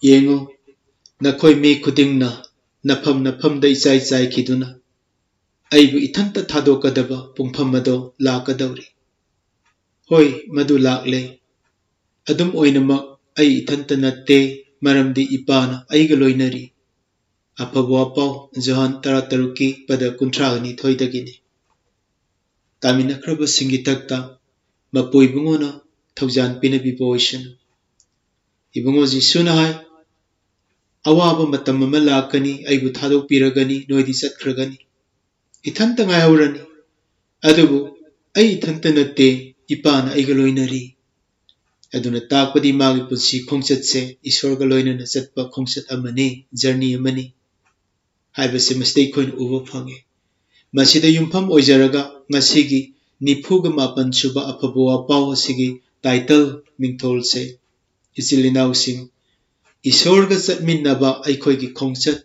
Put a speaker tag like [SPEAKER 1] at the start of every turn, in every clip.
[SPEAKER 1] Yengo, nakoi mi kudingna, nafam da isai kiduna. Aibu itanta thado kadaba pungpamado lakadauri. Hoi, madu lakle. Adum oinamak ay itanta natte maramdi ipana aiga loinari. Apabu apaw Johan tarataruki pada kuntragani thoidagini. Taminakraba singitakta mapoi bungona thaujan pinabibo oisan. Ibungo Jisuna hai awaba matam ama lakani aibu thadok piragani noidi satkragani. Itanta ngai haurani. Adubu ay itanta natte ipana aiga loinari. Aduna takpadi magi punsi khongchat se isorga loinana chatpa khongchat amani journey amani. Haibase mistake khoin uba phange. Masida yumpham oijaraga ngasigi nifuga mapan suba apabu apaw asigi title mingthol se ichilinau sing isorga chatminnaba aikhoigi khongchat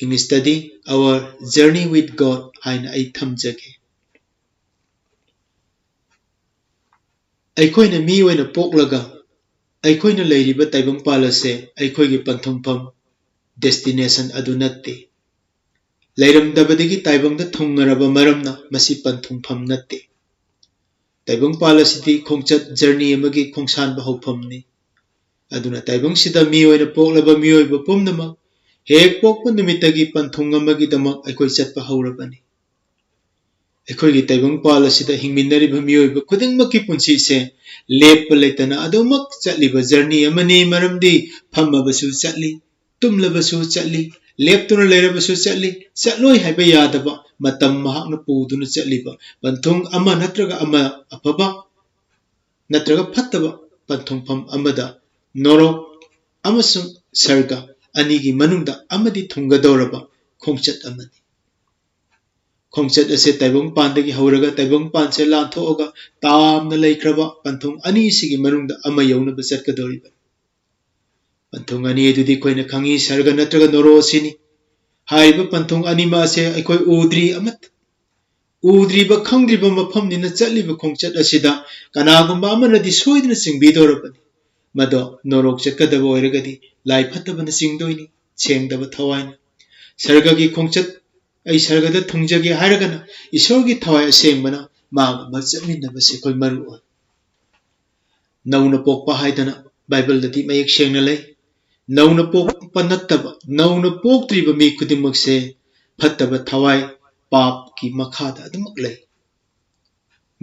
[SPEAKER 1] English study our journey with God haina ai thamjage. Aikhoina mi oina poklaga aikhoina leiriba taibang palase aikhoigi panthongpham destination adu natte. Leiramdabadagi taibangda thungaraba maramna masi panthongpham natte. Taibang palasiti khongchat journey amagi khongsanba hophamni. Aduna taibang sida mi oina poklaba mi oiba pumnama hek pokpa numitagi panthong amagi damak aikoi chatpa haurabani. Aikhoigi taibang palasida hingminnariba mi oiba kudingmaki punsi se lepa leitana adumak chatliba journey amani maramdi phammabasu chatli tumlabasu chatli leptuna leirabasu chatli chatloi haiba yadaba matam mahakna puduna chatliba panthong ama natraga ama apaba natraga phattaba panthong pham amada norok amasung sarga anigi manungda amadi thungadoraba khongchat amani. Khongchat ase taibang pandagi hauraga taibang pan se lanthoga tamna leikraba panthong ani sigi manungda ama yaunaba chatkadoriba. Panthong ani edudi koina khangi sarga natraga noro sini. Haiba panthong ani ma se aikoi udri amat. Udriba khangdriba mafamnina chatliba khongchat asida kanagumba amanadi soidna singbidorabani. Mado norok chatkadaba oiragadi lai phattabana singdoini sengdaba thawaina. Sargagi khongchat ai sargada thungjagi hairagana isorgi thawai asengmana maga machatminnaba se koi maru oi. Nauna pokpa haidana Bible dati mayek sengna lei. Nauna pokpa nattaba nauna poktriba mi khudimmak se phattaba thawai pap ki makhada adumak lei.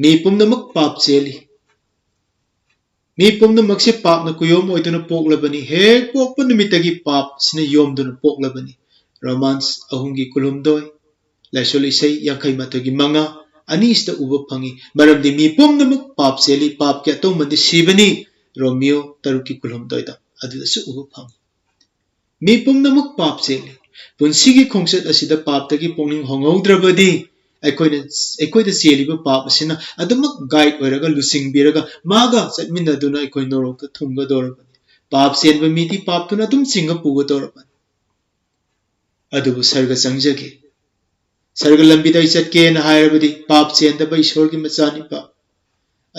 [SPEAKER 1] Mi pumnamak pap cheli. Mi pumnamak se pap na kuyom oiduna poklabani hek pokpa numitagi pap sina yomduna poklabani. Romans ahungi kulumdoi laisol isai yangkai matogi manga anisda uba phangi maramdi mi pumnamak pap cheli pap ke atongmandi sibani Romeo taruki kulumdoi da adudasu uba phangi. Mi pumnamak pap cheli punsigi khongchat asida paptagi pongning hongaudrabadi aikoida cheliba pap asina adumak guide oiraga lusingbiraga maga chatminnaduna aikoi norokta thungadorabani. Pap chenba midi paptuna adum chinga pugadorabani. Adubu sarga changjagi. Sarga lambida chatke na hairabadi pap chendaba isorgi machanipa.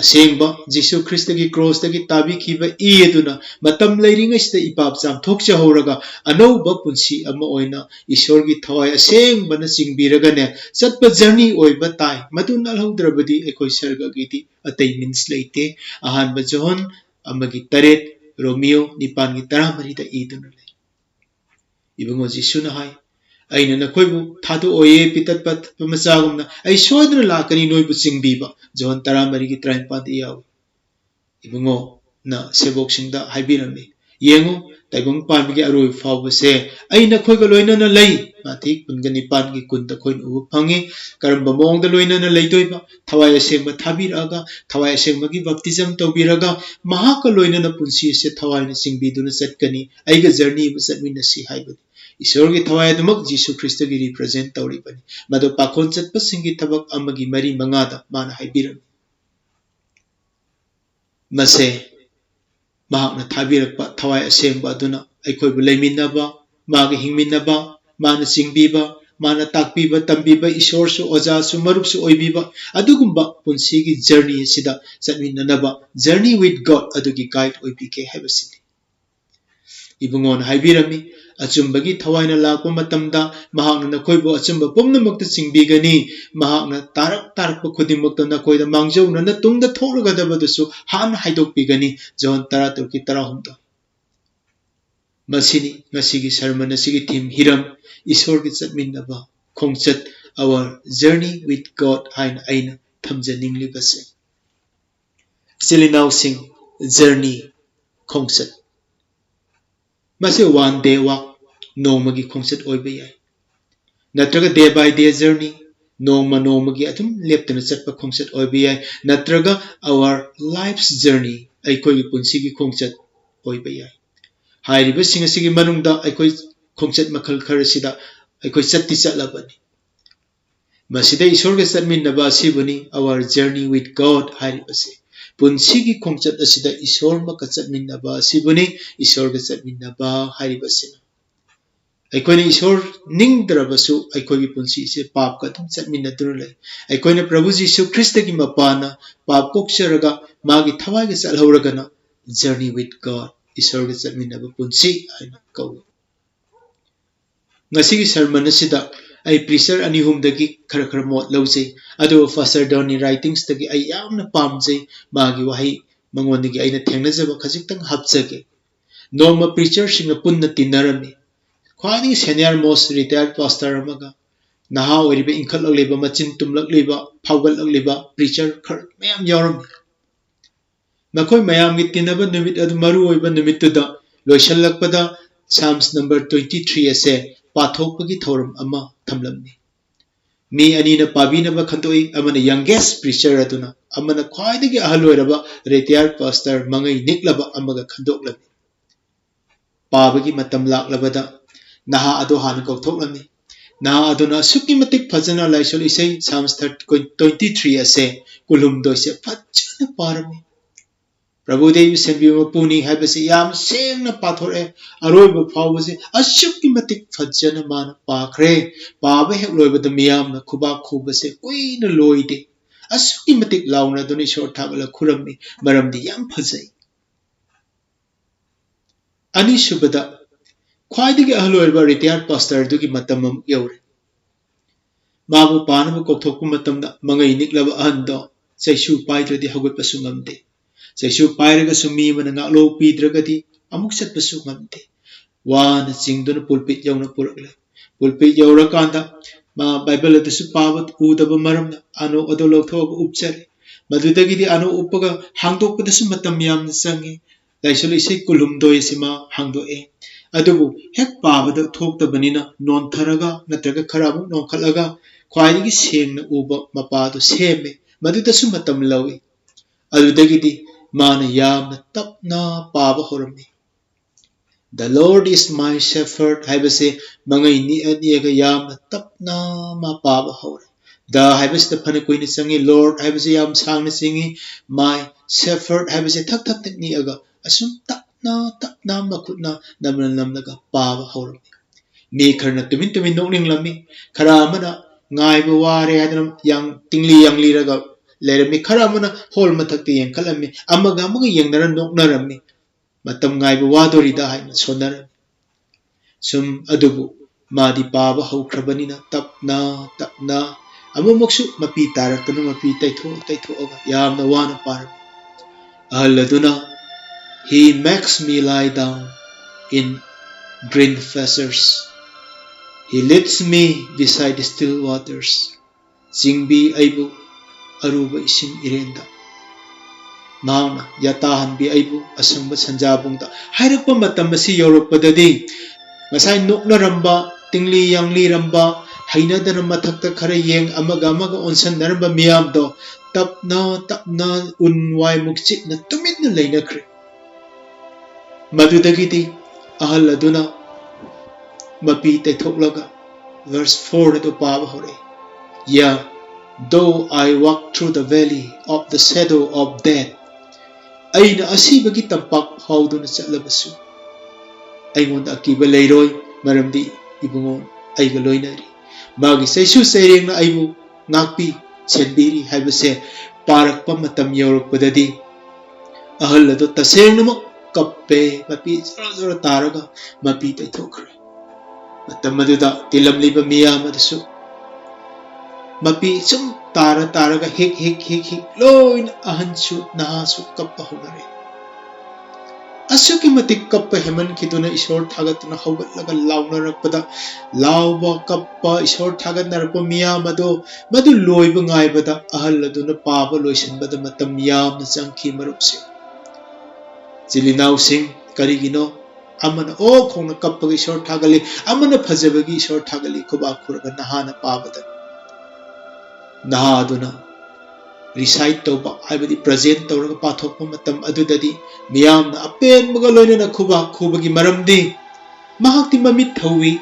[SPEAKER 1] Asengba Jisu Kristagi cross tagi tabi khiba eduna matam leiringaisda ipap cham thokcha horaga anouba punsi ama oina isorgi thawai asengbana chingbiraga ne chatpa journey oiba tai maduna alhaudrabadi ekoi sarga gidi atai means leite ahanba John amagi taret Romeo nipangi taramari da iduna lei. Ibungo Jisuna hai aina nakoibu thadu oye pitat pat pamachagumna ai soidna lakani noibu chingbiba John taramari train pad yaw. Ibungo na sebok singda haibirami. Yengo taibang pan bagi aroi fau base ai na khoi ga loina na lei ma thik pungani pan gi kun ta khoi u phangi karam ba mong da loina na lei doi ba thawai aseng ba thabir aga thawai aseng ba gi baptism tawbiraga maha ka loina na punsi se thawai na singbi du na satkani ai ga journey ba satmin na si hai ba isor gi thawai dumak jisu christ gi represent tawri bani mado pakhon chat pa singi thabak amagi mari manga da mana haibiram mase mahakna thabirakpa thawai asengba aduna aikhoi bu leiminaba magi hingminaba mana singbiba mana takbiba tambiba isor su oja su marup su oibiba adugumba punsi gi journey sida satminanaba journey with god adugi guide oibike habasini ibungon haibirami achumbagi thawaina lakpa matamda mahakna nakhoibu achumba pumnamakta singbigani mahakna tarak khudimmakta nakhoida mangjauna na tungda thoragadabadusu han haidokpigani John 13:13 masini ngasigi sermon asigi theme hiram isor gi chatminnaba khongchat our journey with god haina aina thamjaningli base silinau sing journey khongchat mase one day walk nomagi khongchat oiba yai natraga day by day journey nomagi atum leptana chatpa khongchat oiba yai natraga our life's journey aikoi gi punsi gi khongchat oiba yai hairiba singa sigi manungda aikoi khongchat makhal kharasida aikoi chatti chatlabani masida isorga chatminnaba asibuni our journey with god hairibase punsi gi khongchat asida isor maka chatminnaba asibuni isorga chatminnaba hairibasina aikoina isor ningdrabasu aikogi punsi se pap ka thum chatminaduna lai aikoina prabhu jisu christ gi mapana pap kokcharaga magi thawai ga chalhoragana journey with god isor ga chatminaba punsi aina kau ngasigi sermon asida ai preacher ani hum dagi khara mot lawjai adu pastor Donny writings dagi ai yamna pamjai magi wahi mangondagi aina thengnajaba khajiktang hapjage normal preacher singa punna tinarami khwadi senior most retired pastor amaga naha oribe inkhalak leba machin tumlak leba phawgalak leba preacher khar mayam yaram makoi mayam gi tinaba numit adu maru oiba numittuda loisallakpada psalms number 23 ase pathokpagi thoram ama thamlamni mi anina pabinaba khandoi amana youngest preacher aduna amana khwaidagi ahaloiraba retired pastor mangai niklaba amaga khandoklami pabagi matam laklabada naha ado han kauthoklamni naha aduna sukki matik phajana laisol isai psalms 23 ase kulum doise phajana parami prabhu devi sembi mapuni haibase yam sengna pathore aroiba phawase asukki matik phajana man pakhre paba hek loibada miyamna khuba khubase kuina loide asukki matik launa duni shor thagala khuramni maramdi yam phajai ani subada khwaidagi ahloirba retired pastor dugi matamam yaure mabu panama kokthokpu matamda mangai niklaba ahando saisu paidradi hagot ngamde saisu pairaga sumi mana ngaklo pidragadi amuk satpasu ngamde wana chingduna pulpit yauna purakle pulpit yaurakanda ma bible adasu pabat udaba maramna ano ado lokthok upchare madudagidi ano upaga hangdokpadasu matam yamna changi laisol isai kulumdoi sima hangdoe adubu hek pabada thoktabanina nontharaga natraga kharabu nonkhalaga khwaidigi sengna uba mapadu seme madudasu matam lawi adudagidi mana yamna tapna paba horami the lord is my shepherd haibase mangai ni aniga yamna tapna ma paba hore the haibase the phane koini changi lord haibase yam sangna singi my shepherd haibase thak ni aga asum tapna makutna namnaga paba horami mi kharna tumin nokning lami khara amana ngaiba ware adana yang tingli yang liraga lerami khara amana hol mathakti yang khalami amaga yengnara noknarami matam ngaiba wadori da haina sonara sum adubu madi paba haukrabanina tapna amumoksu mapi taraktana mapi taitho aga yamna wana par aladuna he makes me lie down in green pastures he leads me beside still waters singbi aibu aruba isin irenda ꯃꯍꯥꯛꯅ ꯌꯥꯇꯥꯍꯟꯕꯤ ꯑꯩꯕꯨ ꯑꯁꯪꯕ ꯁꯟꯖꯥꯕꯨꯡꯗ ꯍꯥꯏꯔꯛꯄ ꯃꯇꯝ ꯑꯁꯤ ꯌꯧꯔꯛꯄꯗꯗꯤ ꯉꯁꯥꯏ ꯅꯣꯛꯅꯔꯝꯕ ꯇꯤꯡꯂꯤ ꯌꯥꯡꯂꯤꯔꯝꯕ ꯍꯩꯅꯗꯅ ꯃꯊꯛꯇ ꯈꯔ ꯌꯦꯡ ꯑꯃꯒ ꯑꯣꯟꯁꯟꯅꯔꯝꯕ ꯃꯤꯌꯥꯝꯗꯣ ꯇꯞꯅ ꯇꯞꯅ ꯎꯟ ꯋꯥꯏꯃꯨꯛ ꯆꯤꯛꯅ ꯇꯨꯃꯤꯟꯅ ꯂꯩꯅꯈ꯭ꯔꯦ ꯃꯗꯨꯗꯒꯤꯗꯤ ꯑꯍꯜ ꯑꯗꯨꯅ ꯃꯄꯤ ꯇꯩꯊꯣꯛꯂꯒ verse 4 ꯑꯗꯨ ꯄꯥꯕ ꯍꯧꯔꯛꯏ Yeah, though I walk through the valley of the shadow of death, aina asibagi tampak hauduna chatlabasu aingonda akiba leiroi maramdi ibungon aiga loinari magi saisu sairengna aibu ngakpi chenbiri haibase parakpa matam yaurakpadadi ahal adu tasengnamak kappe mapi zara zara taraga mapi taithokre matam aduda tilamliba miyam adasu mapi sum taraga hik loin ahansu nahasu kappa honare Asuki matik kappa heman kiduna ishor thagatna haugatlaga launarapada lauba kappa ishor thagatnarpa miyamado madu loiba ngaibada ahal aduna paba loisanbada matam yamna changki marupse jilinau sing karigino amana o khongna kappa ishor thagali amana phajabagi ishor thagali kuba khuraga nahana pabada naha aduna recite tauba haibadi present tawraga pathokpa matam adudadi miyamna apen maga loinana khubagi maramdi mahakti mamit thawi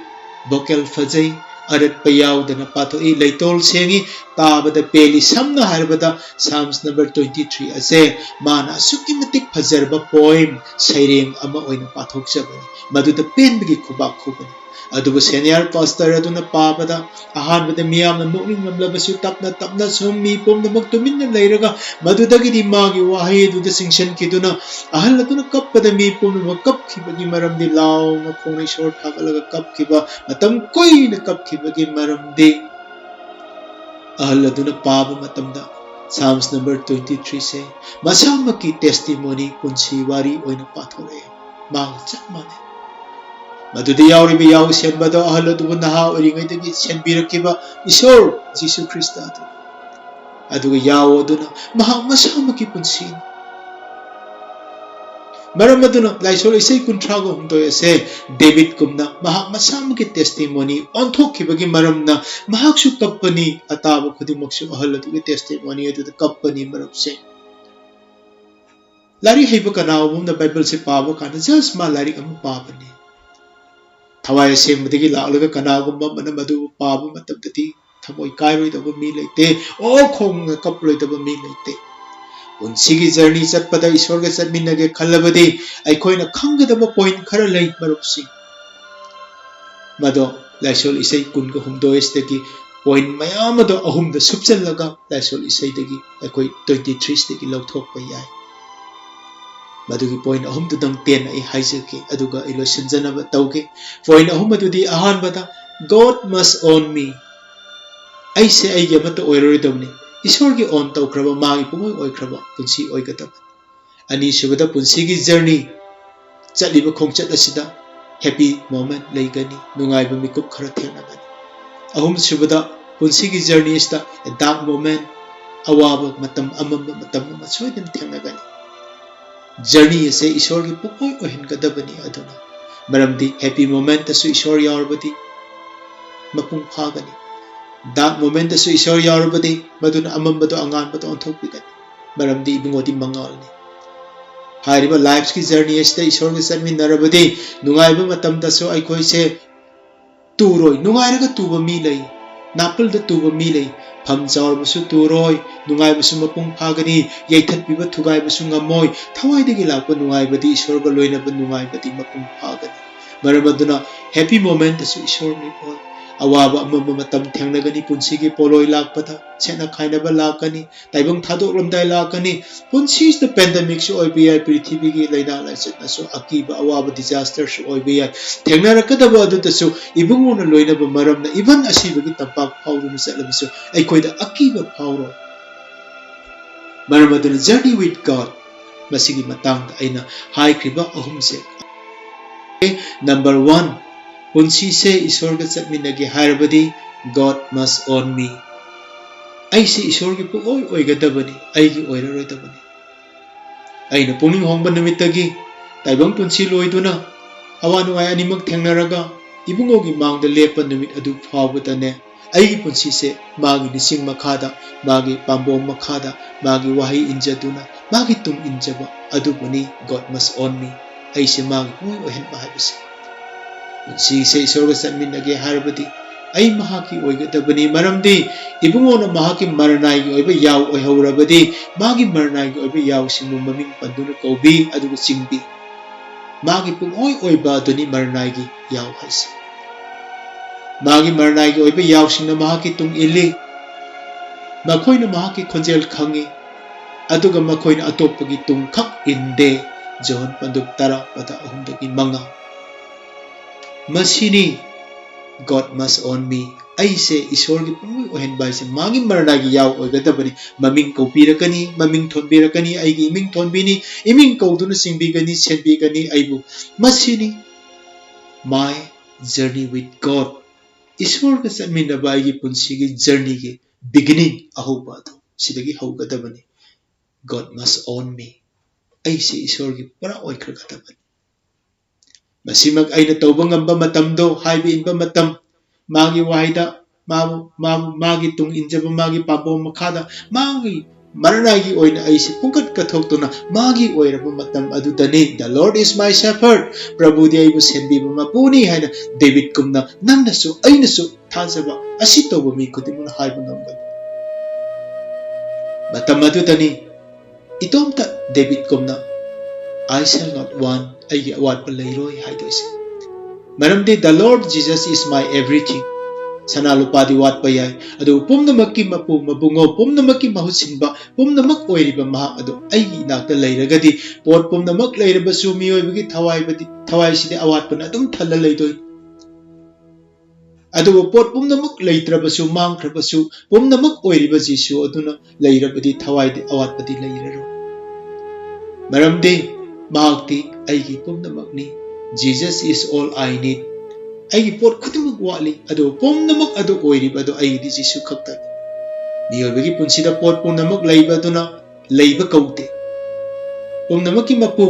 [SPEAKER 1] vocal fajai arat payawdana pathoi leitol sengi tabada peli samna harbada Psalms number 23 ase mana sukimatik fajarba poem saireng ama oina pathok jabani maduda penbagi khubani adubu senior pastor aduna pabada ahanbada miyamna nokning namlabasu tapna sum mi pomnamak tuminna leiraga madudagidi magi wahi aduda singsan kiduna ahal aduna kappada mi pomnamak kapkhibagi maramdi launa khonai shor thagalaga kapkhiba matam koina kapkhibagi maramdi ahal aduna paba matamda Psalms number 23 se masamaki testimony punsi wari oina pathore mag chakmane Madudi yauribi yaw senbado ahal adubu naha oringaidagi senbirakiba Isor Jesu Christa aduga yaw aduna mahak masamaki punsin maram aduna laisol isai kuntrago humdoy ase David kumna mahak masamaki testimony onthokibagi maramna mahak su kappani ataba khudimoksu ahal adugi testimony aduda kappani marapse lari heiba kanawumna Bible se pabo kana just ma lari amu pabani Thawai sembadagi laalaga kanagumba mana madu paba matabdati thamoi kairoidaba mi leite o khonga kaploidaba mi leite punsigi journey chatpada isorga chatminage khallabadi aikoina khangadaba point khara lei marupsi mado laisol isai kunga humdoestagi point mayamado ahumda subchallaga laisol isai dagi aikoi 23 dagi lauthokpa yai Madugi point ahum tudang ten ai haijake aduga ilo sinjanaba tauge point ahum adudi ahan bada God must own me ai se ai ge mata oiroi dabni isor ge on taukraba magi pumoi oikraba punsi oigadaba ani subada punsi gi journey chaliba khongchat asida happy moment leigani nungai ba mikup khara thenagani ahum subada punsi gi journey ista a dark moment awaba matam amam matam masoidan thenagani journey ase ishor gi pukoi ohin kadabani aduna maramdi happy moment asu ishor yarbadi mapung phagani dark moment asu ishor yarbadi maduna amambado angan bado onthokpigani maramdi ibungodi mangalni hairiba lives ki journey este ishor gi sanmi narabadi nungaiba matam dasu aikoi se turoi nungairaga tuba mi lei napal da tuba mi lei pham chawr basu turoi nungai basu mapung phagani yaithat biba thugai basu ngamoi thawai degi lakpa nungai badi ishor ga loina ba nungai badi mapung phagani maramaduna happy moment asu ishor ni oi awaba amama matam thengnagani punsi gi poloi lakpata chena khaina ba lakani taibang thadok lomdai lakani punsi is the pandemic su oi bi prithvi gi laina la chetna su akiba awaba disaster su oi bi thengnara kadaba adu tasu ibungona loina ba maramna even asiba gi tampak phawruna chatlabisu ai koida akiba phawro maramaduna journey with God masigi matang aina hai kriba ahum se number 1 punsi se isor ga chatminage harbadi God must own me ai se isor gi pu oi gadabani ai gi oiraroi dabani ꯑꯩꯅ ꯄꯨꯛꯅꯤꯡ ꯍꯣꯡꯕ ꯅꯨꯃꯤꯠꯇꯒꯤ ꯇꯥꯏꯕꯪ ꯄꯨꯟꯁꯤ ꯂꯣꯏꯗꯨꯅ ꯑꯋꯥ ꯅꯨꯡꯉꯥꯏ ꯑꯅꯤꯃꯛ ꯊꯦꯡꯅꯔꯒ ꯏꯕꯨꯡꯉꯣꯒꯤ ꯃꯥꯡꯗ ꯂꯦꯞꯄ ꯅꯨꯃꯤꯠ ꯑꯗꯨ ꯐꯥꯎꯕꯗꯅꯦ ꯑꯩꯒꯤ ꯄꯨꯟꯁꯤꯁꯦ ꯃꯥꯒꯤ ꯂꯤꯆꯤꯡ ꯃꯈꯥꯗ ꯃꯥꯒꯤ ꯄꯥꯝꯕꯣꯝ ꯃꯈꯥꯗ ꯃꯥꯒꯤ ꯋꯥꯍꯩ ꯏꯟꯖꯗꯨꯅ ꯃꯥꯒꯤ ꯇꯨꯡ ꯏꯟꯖꯕ ꯑꯗꯨꯕꯨꯅꯤ God must own me ꯑꯩꯁꯦ ꯃꯥꯒꯤ ꯄꯨꯡꯑꯣꯏ ꯑꯣꯏꯍꯟꯕ ꯍꯥꯏꯕꯁꯦ ꯄꯨꯟꯁꯤꯁꯦ ꯏꯁꯣꯔꯒ ꯆꯠꯃꯤꯟꯅꯒꯦ ꯍꯥꯏꯔꯕꯗꯤ ꯑꯩ ꯃꯍꯥꯛꯀꯤ ꯑꯣꯏꯒꯗꯕꯅꯤ ꯃꯔꯝꯗꯤ ꯏꯕꯨꯡꯉꯣꯅ ꯃꯍꯥꯛꯀꯤ ꯃꯔꯅꯥꯏꯒꯤ ꯑꯣꯏꯕ ꯌꯥꯎ ꯑꯣꯏꯍꯧꯔꯕꯗꯤ ꯃꯥꯒꯤ ꯃꯔꯅꯥꯏꯒꯤ ꯑꯣꯏꯕ ꯌꯥꯎꯁꯤꯡꯕꯨ ꯃꯃꯤꯡ ꯄꯟꯗꯨꯅ ꯀꯧꯕꯤ ꯑꯗꯨꯒ ꯆꯤꯡꯕꯤ ꯃꯥꯒꯤ ꯄꯨꯡꯑꯣꯏ ꯑꯣꯏꯕ ꯑꯗꯨꯅꯤ ꯃꯔꯅꯥꯏꯒꯤ ꯌꯥꯎ ꯍꯥꯏꯁꯦ ꯃꯥꯒꯤ ꯃꯔꯅꯥꯏꯒꯤ ꯑꯣꯏꯕ ꯌꯥꯎꯁꯤꯡꯅ ꯃꯍꯥꯛꯀꯤ ꯇꯨꯡ ꯏꯜꯂꯤ ꯃꯈꯣꯏꯅ ꯃꯍꯥꯛꯀꯤ ꯈꯣꯟꯖꯦꯜ ꯈꯪꯉꯤ ꯑꯗꯨꯒ ꯃꯈꯣꯏꯅ ꯑꯇꯣꯞꯄꯒꯤ ꯇꯨꯡ ꯈꯛ ꯏꯟꯗꯦ ꯖꯣꯟ 10:3-5 ꯃꯁꯤꯅꯤ God must own me ꯑꯩꯁꯦ ꯏꯁꯣꯔꯒꯤ ꯄꯨꯡꯑꯣꯏ ꯑꯣꯏꯍꯟꯕ ꯍꯥꯏꯁꯦ ꯃꯥꯒꯤ ꯃꯔꯅꯥꯏꯒꯤ ꯌꯥꯎ ꯑꯣꯏꯒꯗꯕꯅꯤ ꯃꯃꯤꯡ ꯀꯧꯕꯤꯔꯛꯀꯅꯤ ꯃꯃꯤꯡ ꯊꯣꯟꯕꯤꯔꯛꯀꯅꯤ ꯑꯩꯒꯤ ꯏꯃꯤꯡ ꯊꯣꯟꯕꯤꯅꯤ ꯏꯃꯤꯡ ꯀꯧꯗꯨꯅ ꯆꯤꯡꯕꯤꯒꯅꯤ ꯁꯦꯟꯕꯤꯒꯅꯤ ꯑꯩꯕꯨ ꯃꯁꯤꯅꯤ my journey with God ꯏꯁꯣꯔꯒ ꯆꯠꯃꯤꯟꯅꯕ ꯑꯩꯒꯤ ꯄꯨꯟꯁꯤꯒꯤ ꯖꯔꯅꯤꯒꯤ beginning ahauba adu sidagi haugadabani God must own me aise isorgi pura oikhragadabani masimak aina tawba ngamba matamdo haibi inba matam magi waida magi tung injaba magi pabo makhada magi maranagi oina aise pungkat kathoktuna magi oiraba matam adudani the Lord is my shepherd prabhu di aibu senbiba mapuni haina David kumna nannasu ainasu thajaba asi tawba mi kudimuna haiba ngambani matam adudani itomta David kumna I shall not want aigi awat pa leiroi haidoise maramdi the Lord Jesus is my everything sanalupadi wat pa yai adu pumnamakki mapu mabungo pumnamakki mahutsinba pumnamak oiriba maha adu aigi nakta leiragadi pot pumnamak leirabasu miyoibagi thawai sidi awat pa adum thalla leidoi adu pot pumnamak leitrabasu mangkhrabasu pumnamak oiriba jisu aduna leirabadi thawai di awat padi leiraro maramdi mahakti aigi pumnamakni Jesus is all I need aigi pot khudimuk wali adu pumnamak adu oiriba adu aigi jisu khakta miyoibagi punsida pot pumnamak leiba aduna leiba kaute pumnamakki mapu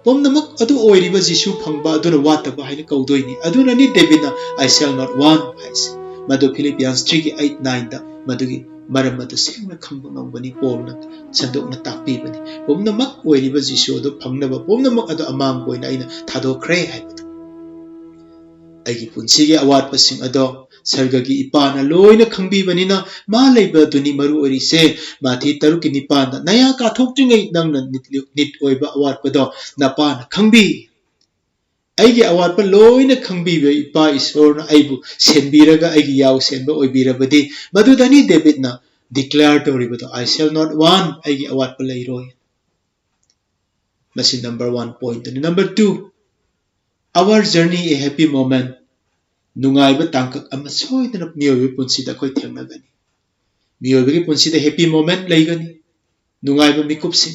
[SPEAKER 1] pumnamak adu oiriba jisu phangba aduna wataba haina kaudoini aduna ni Davidna I shall not want haise madu Philippians 3:8-9 da madugi maram adu sengna khamba ngambani Paulna sandokna takpibani pumnamak oiriba jisu adu phangnaba pumnamak adu amang koina aina thadokre haibadu aigi punsigi awatpasing ado sargagi ipana loina khangbibanina ma leiba duni maru orise mathi 3:9 naya ka thokjingai nangna nit oiba awatpado napana khangbi aigi awatpa loina khangbibe ipa isorna aibu senbiraga aigi yaw senba oibirabadi madudani Davidna declare toribado I shall not want aigi awatpa leiroi masi number 1 point number 2 our journey a happy moment nungaiba tangkak ama soidana miyobi punsida khoi thengnagani miyobi punsida happy moment leigani nungaiba mikupsi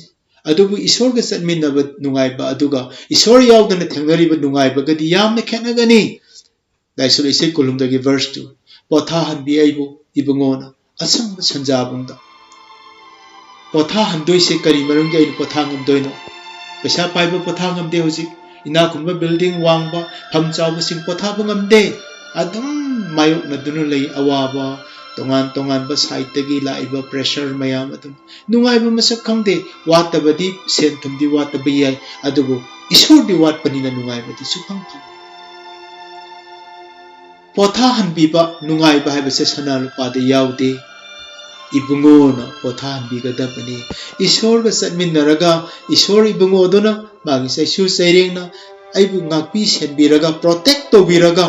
[SPEAKER 1] adubu isorga chatminnaba nungaiba aduga isor yaudana thengnariba nungaiba gadi yamna khenagani daisul ise kolumdagi verse 2 potha hanbi aibu ibungona asangba sanjabungda potha handoise kari marungi ai potha ngamdoino pesa paiba potha ngamde hojik ina kumba building wangba pham chawba sing potha bangamde adum mayok na dunu lay awaba tongan ba side tagi laiba pressure mayam adum nungai ba masak khangde watabadi sen thumdi watabi yai adubu isur di wat panina nungai ba ti sukhang phang potha hanbi ba nungai ba haiba se sanalu pade yaude ibungo na potha hanbi ga dabani isor ga satmin naraga isor ibungo dona magi sai su sereng na aibu ngakpi senbiraga protect to biraga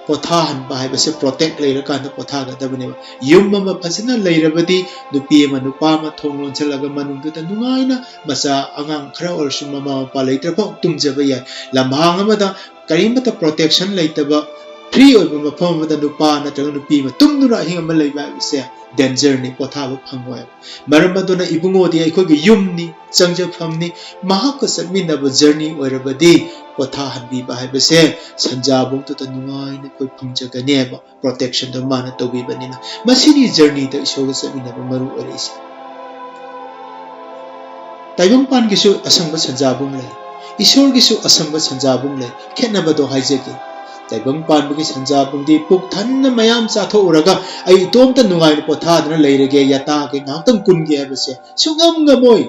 [SPEAKER 1] potha hanba haibase protect leiraka potha ga dabane yum ma phasana leirabadi nupi ma nupa ma thonglon chalaga manungdu ta nungaina macha angang khara orsu mama pa leitra pho tumjaba ya lamhang amada karimata protection leitaba free oiba mafam amada nupa na tang nupi ma tumduna hingama leiba se danger ni potha ba phangwa maramaduna ibungo di aikho gi yum ni changja phamni mahaka satmina ba journey oirabadi potha hanbi ba haibase sanjabung to tanungai na koi phangjagane ba protection do mana to bi banina masini journey da isoga samina ba maru orise ताइबंगपान गिसु असंग संजाबुम ले ईश्वर गिसु असंग संजाबुम ले खेनबदो हाइजेगे ताइबंगपान बगी संजाबुम दी पुक थन्न मयाम चाथो उरगा आई इतोमता नुंगाइन पोथादना लेरगे याता के गांतम कुनगे हबसे सुगम गमोय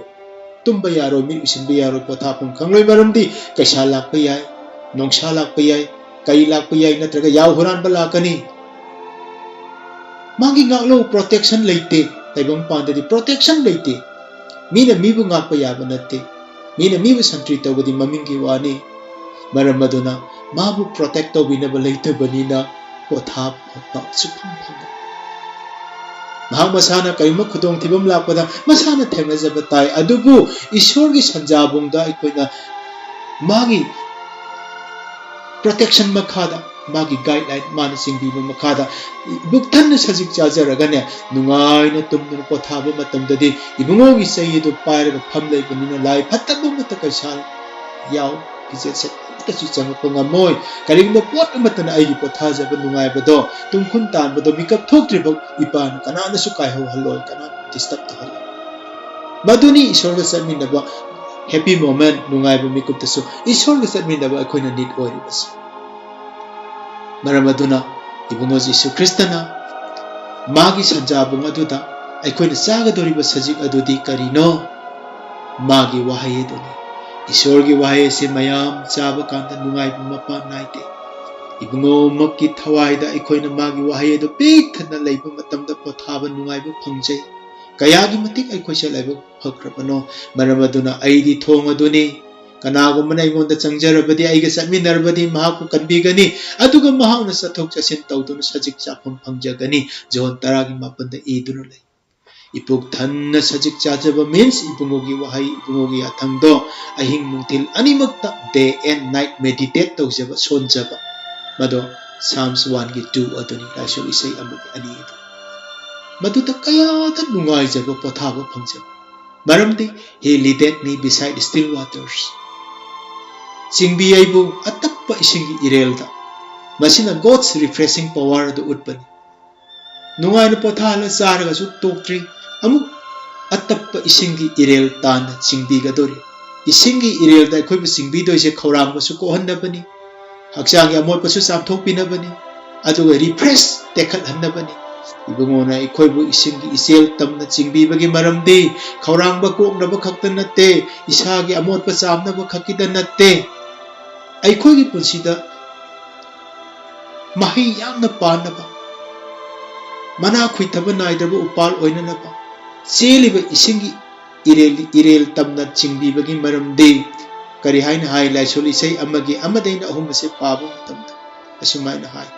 [SPEAKER 1] तुम्बा यारो मि उसिनबे यारो पोथापुम खंगलोय मरमदी कैसा लाकपे याय नोंसा लाकपे याय कई लाकपे याय नत्रगा याव हुरानबा लाकनी मागी गालो प्रोटेक्शन लेते ताइबंगपान ददी प्रोटेक्शन लेते मीना मीबु गाकपा याबा नत्ते मीना मीबु संट्री तौबदी ममिंगी वानी मरम मदुना माबु प्रोटेक्ट तौबिनबा लेतबनिना पोथा फपा सुफंग फंग महा मसाना कयम खुदोंग थिबम लापदा मसाना थेंगजब ताई अदुबु ईश्वरगी संजाबुंगदा अखोइना मागी प्रोटेक्शन मखादा मागी गाइडलाइन माना सिंगबीबा मखादा बुक्थन सजिक चाजरगने नुंगाइना तुमन पोथाबा मतमददी इबुंगोगी सईदो पायरगा फम लेबनिना लाई फत्तबा मत कैसाल याव किजेसे तसु चंगप ngमोय करिंगबा पोट मतन आइगी पोथाजब नुंगाइबदो तुमखुन तानबदो मिकअप थोक्त्रिबो इपान कनानसु कायहो हल्लोय कना डिस्टर्ब तहल मदुनी ईश्वरगा समिनबा हैप्पी मोमेंट नुंगाइबा मिकअप तसु ईश्वरगा समिनबा अखोइना नीड ओइरिबस मरम अदुना इबुंगो जीसु क्रिस्तना मागी संजाबुंग अदुदा अखोइना चागदोरिबा सजिक अदुदी करिनो मागी वाहय दुनी ईश्वर की वाहय से मयाम चाब कांदा नुंगाइबा मपा नाइते इबुंगो मक्की थवाइदा अखोइना मागी वाहय दो पेथना लेबा मतमदा पोथाबा नुंगाइबा फंगजै कयागी मतिक अखोइसे लेबा फक्रबनो मरम अदुना आइदी थोंग अदुनी कनागुमना इगोंदा चंगजरबदी आइगा समिनरबदी महाकु कनबीगनी अदुगा महाउना सथोक चसिन तौदुना सजिक चाफम फंगजगनी जोन तरागी मापनदा ईदुना ले इपुक थन्न सजिक चाजब मीन्स इबुंगोगी वाहय इबुंगोगी अथंगदो अहिंग नुंथिल अनिमक्ता डे एंड नाइट मेडिटेट तौजब सोनजब मदो साम्स 1 की 2 अदुनी लाइसो इसै अमुक अनि मदुता कयादा नुंगाइजब पोथाबा फंगजब मरमदि he leaded me beside still waters Singbi aibu atappa isingi irelda masina God's refreshing power do utbani nungaina pothala saraga su toktri amu atappa isingi irel tan singbi ga dori isingi irel da khoi bu singbi do ise khawram ba su ko hannabani hakchang ya mot pa su sam thok pinabani aduga refresh tekhat hannabani ibungona ikhoi bu isingi isel tamna singbi bagi maramdi khawrang ba ko na ba khakta natte isagi amot pa samna ba khakida natte अखोई की पुंसीदा मही यामना पानबा मना खुइथब नाइदब उपाल ओइननबा चेलिब इसिंगी इरेल तमना चिंगबीबगी मरमदे करि हाइना high Lysol इसै अमगी अमदैना अहुमसे पाबो तमदा असुमाइना high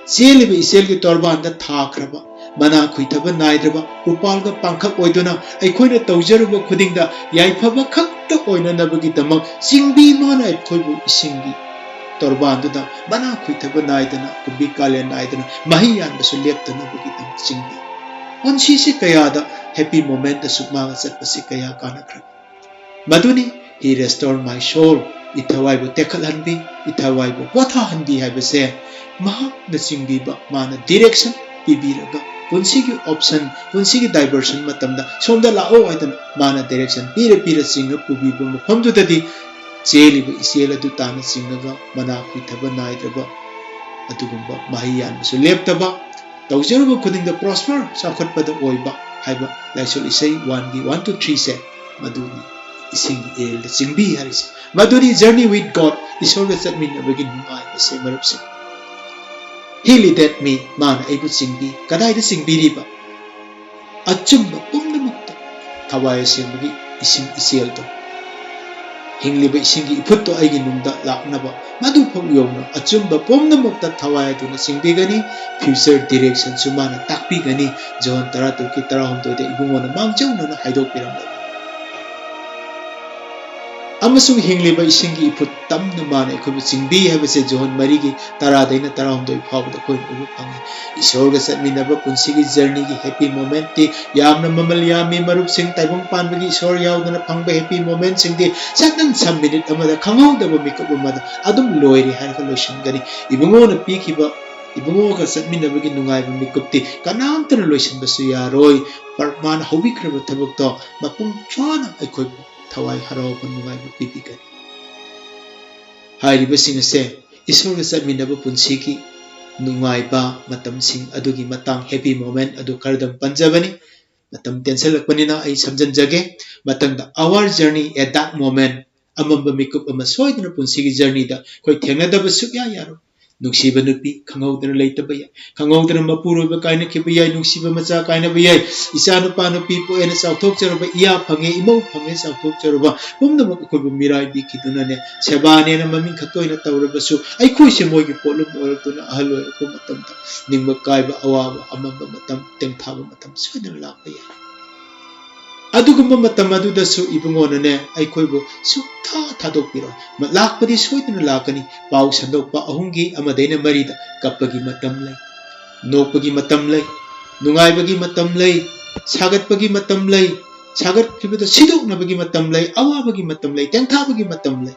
[SPEAKER 1] चेलिब इसेलगी तोरबानदा थाख्रबा मना खुइथब नाइदब उपालगा पांखक ओइदोना अखोइना तौजरब खुदिंगदा याइफबा खक्ता ओइननबगी दमक चिंगबी माना अखोइबु इसिंगी तोरबानदुदा मना खुइथब नाइदना कुबी काले नाइदना मही यानबसु लेप्तनबगी दम चिंगबी onsi se kayada happy moment da sukmaga satpasi kaya kanakra maduni he restored my soul ithawai bu tekal hanbi ithawai bu watha hanbi haibase maha na singbi ba mana direction pibiraga punsi ki option punsi ki diversion matamda somda lao aidan mana direction pira singa pubi bu mafam du dadi cheli bu isela du tana singa mana kuithaba naidraba adugumba mahiyan su leptaba तौजरब खुदिंग द prosper साखटपद ओइबा हाइबा लाइसोल इसै 1 की 1 to 3 से मदुनी इसिंग एल चिंगबी हरिस मदुनी जर्नी विथ गॉड ईश्वर ग सटमिन बगिन नुआइ से मरब से ही लीडेड मी मान आइबु चिंगबी कदाइ द चिंगबी रिबा अचुम पुमनमुक्त थवाय सिंगबी इसिंग इसेल तो हिंगलिबा इसिंगी इफुत्तो आइगी नुंदा लाकनबा मदु फम योमना अचुम्बा पुमनमुक्त थवाय दुना सिंगबीगनी फ्यूचर डायरेक्शन सुमाना ताकपीगनी जोन तरा तुकी तरा हम तोदे इबुंगोना मांगजौना हाइदोक पिरमदा अमसुंग हिंगलिबा इसिंगी इफुत तमना माने खुब चिंगबी हबसे जोन मरीगी तरा दैना तरा हम दोइ फावदा कोइ उबु फंगे ईश्वरगा सटमिनबा पुंसीगी जर्नी की हैप्पी मोमेंट ती यामना ममल यामी मरुप सिंग ताइबंग पानबगी ईश्वर यावदना फंगबा happy moment Singh the सतन some minute अमदा खंगौदबा मिकअप अमदा अदुम लोइरी हारगा लोइसनगनी इबुंगोना पीखिबा ibungoga satminabagi nungaiba mikupti kanamtana loisanbasu yaroi parmana hobikraba thabakto mapung chana aikoi thawai harauba nungaiba pibigani hairiba singase isorga satminaba punsigi nungaiba matamsing adugi matang happy moment adu kardam panjabani matam tension lakpanina ai samjanjage matangda our journey at that moment amamba mikup ama soidna punsigi journey da koi thengnadaba sukya yaro nuksiba nupi khanghaudana leitaba ya khanghaudana mapuroba kaina khiba ya nuksiba macha kaina ba ya isa nupa nupi po ena sauthok charaba iya phange imau phange sauthok charaba pumna ma ko mirai bi khiduna ne seba ne na mamin khatoi na tawraba su ai khoi se moi gi polum oratuna ahalo ko matam ta ningba kaiba awawa amamba matam tengthaba matam soidana lakpa ya adugumba matam adudasu ibungona ne ai khoibo sukha thadokpiro lakpadi soidana lakani pau sandokpa ahungi amadaina marida kapagi matam lai nokpagi matam lai nungaibagi matam lai sagatpagi matam lai sagat khibada sidoknabagi matam lai awabagi matam lai tengthabagi matam lai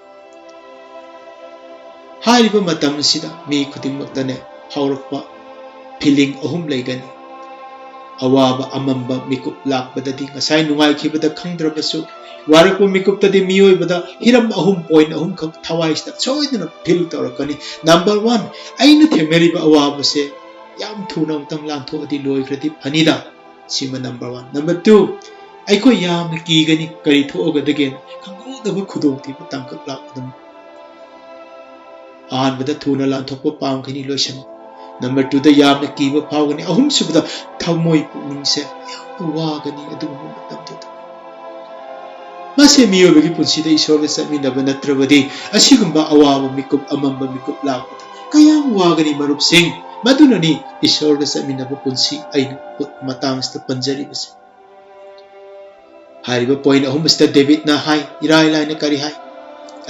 [SPEAKER 1] hariba matam sida mi khudingmaktane haurakpa feeling ahum laigani awaba amamba mikup lakbadadi ngasai nungai khibada khangdrabasu warakpo mikup tadi mioi bada hiram ahum point ahum khak thawai sta soidna feel torakani number 1 aina themeri ba awaba se yam thuna tang lang tho adi loi krati phanida sima number 1 number 2 aiko yam ki gani kari tho ga degen khangu da khudong ti tang kak lak dum an bada thuna lan thokpa pam khini loisan number 2 da yam ki ba phawgani ahum subda thamoi puning se wa gani adu matam tu mase miyo bagi punsi da isor ga sami na banatrabadi asigumba awaba mikup amamba mikup lakpa kaya wa gani marup sing madunani isor ga sami na punsi ai matang sta panjari bas hariba point ahum sta David na hai irai lai na kari hai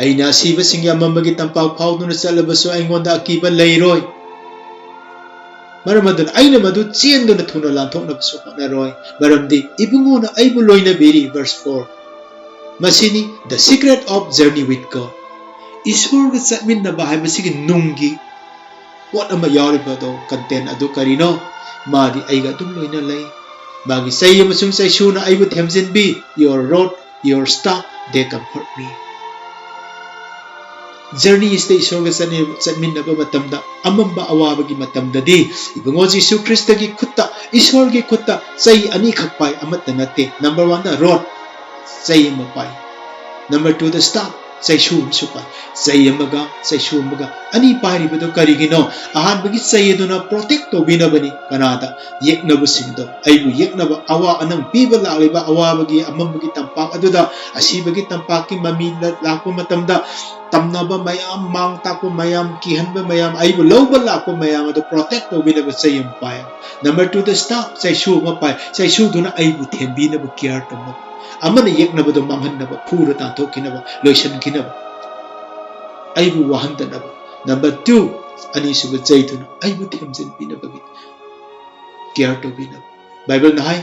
[SPEAKER 1] aina siba singya amamba gi tampak phawduna chalabaso aingonda akiba leiroi maramadun aina madu chenduna thuna lanthokna su naroi maramdi ibungona aibu loina beri verse 4 masini the secret of journey with God isor ga satmin na bahai masigi nungi what ama yari bado content adu karino madi aiga dum loina lai magi sai amasung sai suna aibu themjin bi your road your stop they comfort me journey is the isor ga satmin na ba matamda amamba awabagi matamdadi ibungo Jesu Christ gi khutta isor gi khutta sai ani khakpai amat nate number 1 the road sai mapai number 2 the stop sai shu supai sai amaga sai shu amaga ani pari bedo karigino ahan bagi sai eduna protect to binabani kanada yeknabu singdo aibu yeknaba awa anang piba laliba awa bagi amambagi tampak aduda asibagi tampak ki mami lakpo matamda tamnaba mayam mang takpo mayam kihanba mayam aibu lawba lakpo mayam adu protect to binaba sai ampai number 2 the stop sai shu mapai sai shu duna aibu thembi na bu care to amana yeknaba do manghanaba phura ta thokinaba loisan kinaba aibu wahandanaba number 2 ani suba jaituna aibu themjin binaba gi care to binaba bible na hai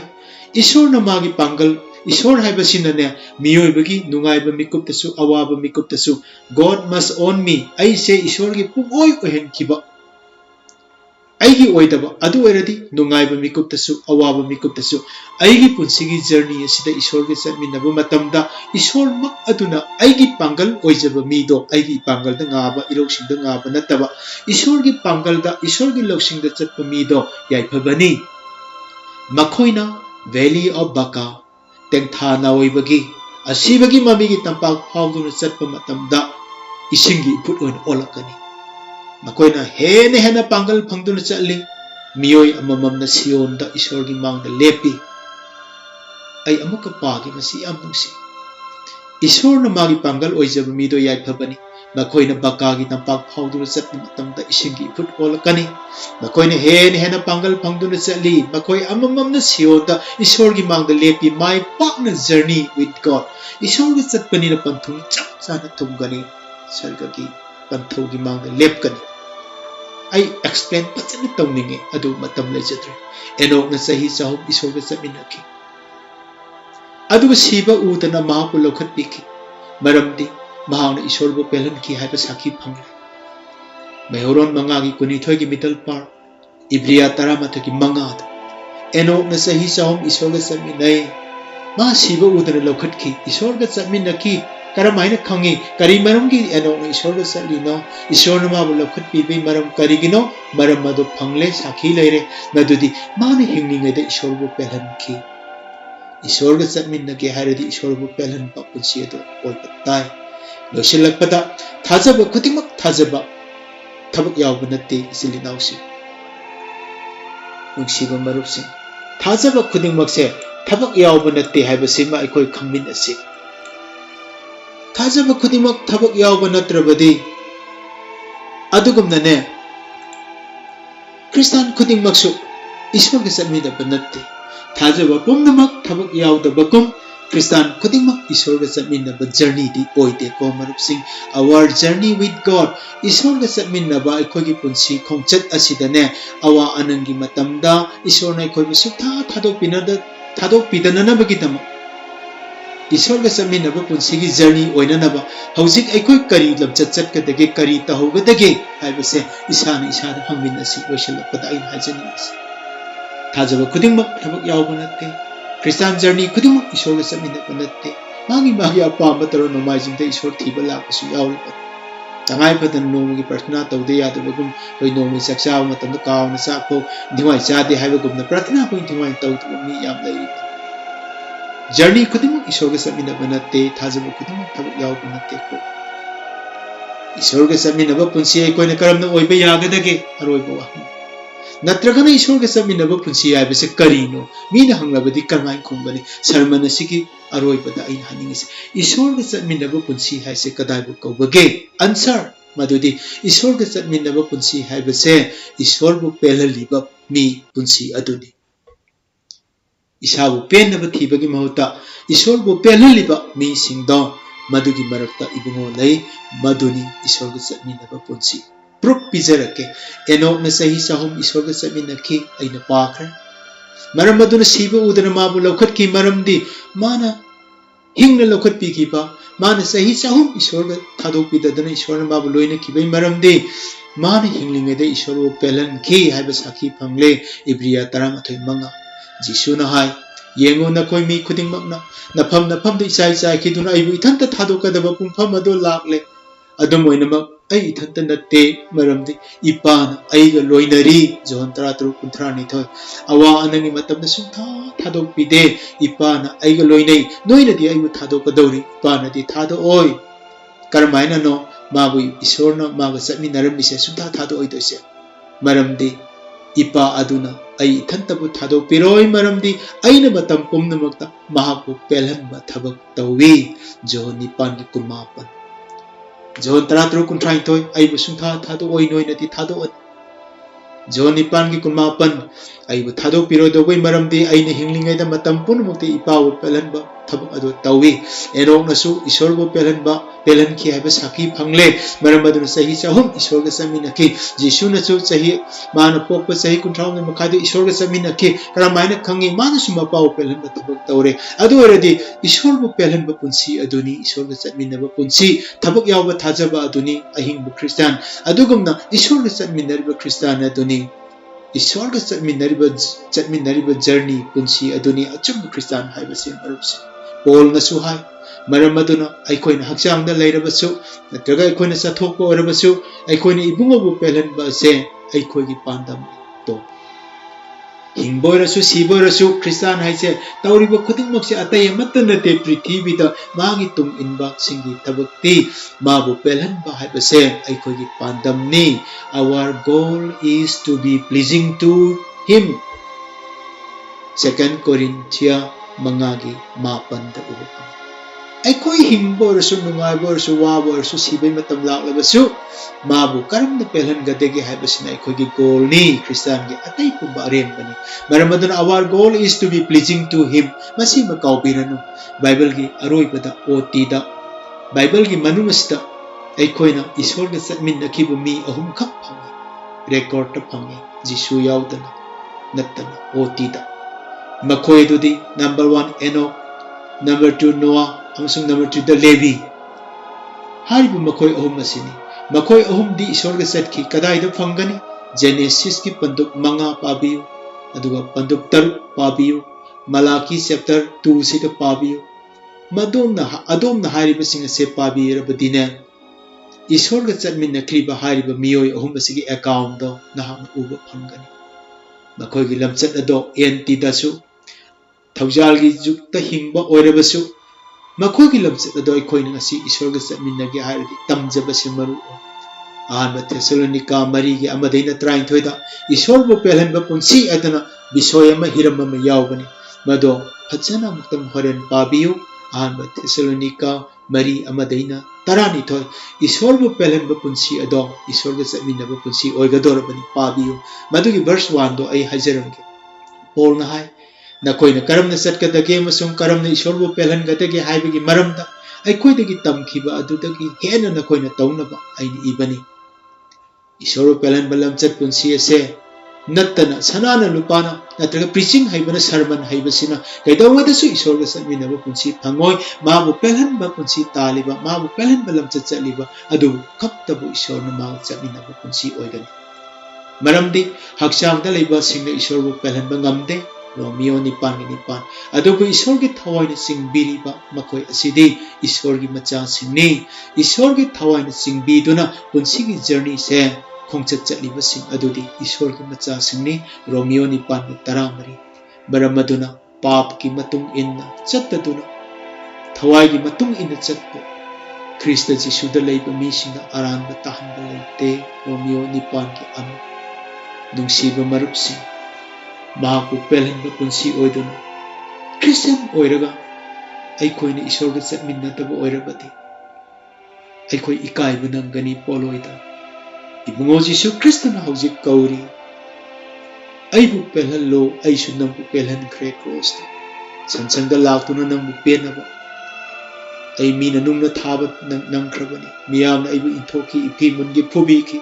[SPEAKER 1] isor na magi pangal isor hai basina ne miyoi bagi nungai ba mikup tasu awaba mikup tasu God must own me ai se isor gi pugoi ohen kiba aigi oidaba adu oiradi nungai ba mikup tasu awaba mikup tasu aigi punsigi journey asida isor ge satminaba matamda isor mak aduna aigi pangal oijaba mido aigi pangal da ngaba iroksing da ngaba nataba isor ge pangal da isor ge loksing da chatpa mido yai phabani makhoina valley of baka tengtha na oibagi asibagi mamigi tampak phawduna chatpa matamda isingi put on olakani makoina hena pangal phangduna chatli miyoi amamamna sionda isorgi mangda lepi ai amuka pagi masi amnusi isorna magi pangal oijaba mido yai phabani makoina bakagi tampak phawduna chatni matamda isingi put olakani makoina hena pangal phangduna chatli makoi amamamna sionda isorgi mangda lepi my partner journey with God isorgi chatpani na panthung chap chana thumgani sargagi panthogi mangda lepkani ai explain pachana tawninge adu matam lejatre enok na sahi sahum isorga chaminaki aduga siba udana mahapu lokhat piki maramdi mahangna isorbo pelan ki haiba sakhi phangla mehoron mangagi kuni thoi gi middle part Ibriya Taramataki Mangad. Enoch na sahi sahom Ishorga Satminai. Ma Siba Udana Lokatki, Ishorga Satminaki, Karamaina Kangi, Karimaramgi, Enoch na Ishorga Satlino, Ishorna Mabu Lokat Bibi Maram Karigino, Maramado Pangle, Saki Lere, Nadudi, Mani Hingling at the Ishorbu Pelanki. Ishorga Satminaki Haradi Ishorbu Pelan Papuchiedo, or Patai. No Shilakpada, Tazaba Kutimak Tazaba, Tabak Yabanati, Silinausi. Nungsiba Marupsi. Tazaba Kudimakse, Tabak Yabanati have a sima equal combinasi. Tazaba Kudimak Tabak Yabanatrabadi Adugum Nane Christian Kudimaksu Ishmael Samida Banati Tazaba Pumnamak Tabak Yaw the Bakum Christian Kudimak Ishorga Samina but journey the Oite Komarup Sing our journey with God Ishorga Samina ba Ikogi Punsi Kongchat Asidane Awa Anangi Matamda Ishorna Koibasuta Tadok Pinada Tadok Pidanana Bagitama Ishorga Samina Punsigi journey Oinanaba Hosik Ekoi Kari Labchat Kadage Kari Tahogadage I will say Isana Isana Haminasi Oshal Padain Hazanis Tazaba Kudimak Tabak Yawanate Christian journey Kudimak Ishorga Samina Panate Magi Magia Pamataro Nomizing the Ishor Tibala Suyaw Tangai Patan Nomi Persona to the other Bagum by Nomi Saxa Matan the Kaw and Sapo Diwai Sadi Havagum the Pratina going to my thought to me Yam Lady Journey Kudimak Ishorga Samina Banate Tazaba Kudimak Tabak Yaw Banate Ishorga Samina Punsi Koina Karamna Oibe Yagadage Aroiba Natragana Ishorga Samina Punsi Ibis Karino Mina Hanglabadi Karmai Kumbani Sarmana Siki Aroiba in Hanings Ishorga Samina Punsi has a Kadabu Kobage Answer Madudi Ishorga Samina Punsi Habase Ishorbu Pela Liba me Punsi Aduni Ishabu pen of a Tibagi Mahota, Ishorbu Pelaliba, me sing down, Madugi Marakta Ibungo lay, Maduni, Ishorga Satmina Punsi. Prop Pizarake, Enoch Nasahi Sahum Ishorga Satmina King, Aina Parker. Maramaduna Siba Udanamabu Lokatki Maramdi, Mana Hingna Lokat Pikipa, Mana Sahi Sahum Ishorga Tadopi the Ishorna Mabuloina Kiba Maramdi, Mana Hingling the Ishoro Pelan Ki, Habasaki Pangle, Ibria Taramatoy Manga. Jisuna hai yengo na koi mi kuding makna napam the isai sai kiduna ai ithanta thadoka da pumpham ado lakle adum oinama ai ithanta natte maramdi ipan ai ga loinari johon tara tru kunthra ni thoi awa anangi matam na sumtha thadok pide ipan ai ga loinai noina di ai thadok dori ipan di thado oi karmaina no mabu isorna maga satmi naram bise sumtha thado oi doise maramdi Ipa aduna ai thantabu thado piroi maramdi aina matam pumnamakta mahapu pelhanba thabak tawi jo nipan ki kumapan jo taratru kunthai toy ai busungtha thado oi noi nati thado jo nipan ki kumapan ai bu thado piro do bai maramdi aina hinglingai da matam punmukti ipa u pelhanba thabak adu tawi enok nasu isorbo pelhanba pelan ki haiba saki phangle maramaduna sahi sahum isorga samina ki jisu na chu sahi mana pokpa sahi kunthau ne makhadu isorga samina ki karamaina khangi mana suma pau pelan ba thabak tawre adu oradi isorbo pelan ba punsi aduni isorga samina ba punsi thabak yaw ba thajaba aduni ahing bu christian adugumna isorga samina ba christian aduni isorga samina ba journey punsi aduni achum christian haiba sim arupsi Paul na suhai Maramaduna, I coin Haksang the later basu, the Taga coin a Satoko or basu, I coin Ibungo Pelan Base, I coin Pandam to. Hingborasu, Siborasu, Christian Hise, Tauriba Kutimokse Atayamatanate Priti with the Magitum in Baksingi Tabakti, Mabu Pelan Bahibase, I coin Pandam ni. Our goal is to be pleasing to Him. 2 Corinthians Mangagi Mapan the Ubang. Ai koi hingbo rasu nungai bo rasu wa bo rasu sibai matam lak labasu mabu karam na pelhan gadege haibasina ai koi gi goal ni Christian gi atai pu barem bani maramaduna our goal is to be pleasing to him masi ma kaubiranu Bible gi aroi pada oti da Bible gi manumasta ai koi na isor ga satmin na kibu mi ahum khap phangi record ta phangi jisu yaudana nattana oti da makoi dudi number 1 Enoch number 2 Noah Amsung number 2 the Levi. Haribu makoi ahum masini. Makoi ahum di isorga set ki kadai da fangani. Genesis ki panduk manga pabiyu aduga panduk taruk pabiyu Malaki chapter 2 sida pabiyu adom na hariba singa se pabirabadine Ishwar ga chatminna kriba hariba miyoi ahum asigi account do nahana uba phangani makhoi gi lamchat ado NT dasu Thaujal gi jukta hingba oirabasu makhoi gi lamchat ado ikhoina ngasi Ishwar ga chatminna ge haridi tamjaba simaru Ahaba Thessalonica Mari gi amadaina 33 da Ishwar bu pelhanba punsi adana bisoy ama hiram ama yawbani mado phajana muktam horen pabiyu Ahaba Thessalonica Mari amadaina 12 Ishwar bu pelhanba punsi ado Ishwar ga chatminna punsi oigadorabani pabiyu madugi verse 1 do ai hajaramge Paul na hai nakoina karamna satkadage masum karamna Ishwar bu pelhangadage haibagi maramda aikhoidagi tamkhiba adudagi hena nakoina taunaba aini ibani Ishwar bu pelhanba lamchat punsi ase nattana sanana lupana natraga preaching haibana sermon haibasina kaidawadasu Ishwar ga chatminna punsi phangoi mabu pelhanba punsi taliba mabu pelhanba lamchat chaliba adu kaptabu Ishwar na ma chatminna punsi oigani maramdi hakchangda leiba singna Ishwar bu pelhanba ngamde Romeo nipan adugo Ishwar gi thawaina singbiriba makoi asidi Ishwar gi macha singni Ishwar gi thawaina singbiduna punsigi journey se khongchat chaliba sing adudi Ishwar gi macha singni Romeo nipan 13 maramaduna pap ki matung inna chataduna thawai gi matung inna chatpo Krista Jisu da leiba mi singa aranba tahanba leite Romeo nipan ki anu nungsiba marupsi Mahaku pelhanba punsi oiduna Christian oiraga aikhoina Ishwar ga chatminnataba oirabadi aikhoi ikaiba nangani poloida ibungo Jisu Kristana hojik kauri aibu pelhanlo aisu nangbu pelhankhre cross ta sansangda laktuna nangbu penaba ai mina nungna thaba nangkhrabani miyamna aibu inthoki ipimungi phubiki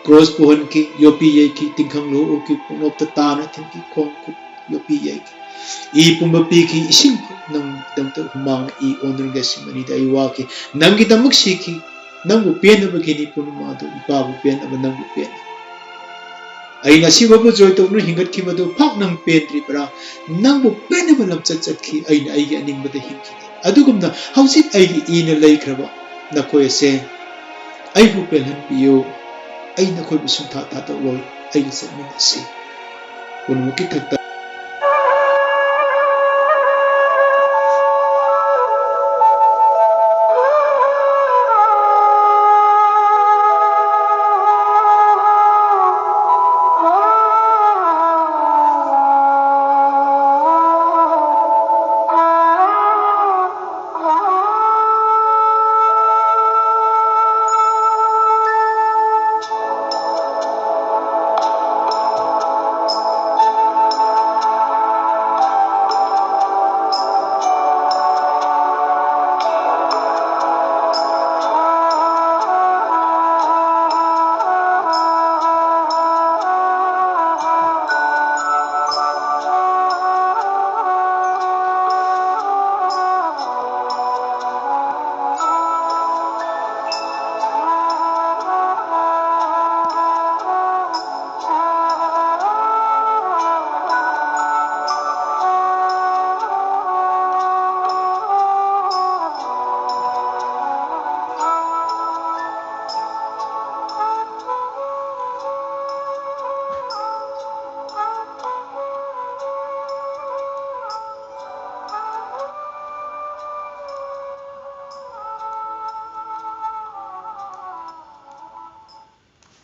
[SPEAKER 1] cross puhan ki yopi yeki tingkhang lo ki punop ta tana thingki khong ku yopi yeki I pumba pi ki ising nang damta humang I honor gasimani da iwa ki nangi damak siki nangbu pen ba kini punuma do ipa bu pen aba nangbu pen ai ngasi babu joy to no hingat ki badu phak nang pen tri pra nangbu pen ba lam chat chat ki ai na ai gi aning bada hinki adugumna hausik ai gi ina lei khraba na khoi se ai bu pen han piyo ai na khoi bu sum tha tha to loi ai gi se min si kun mu ki thak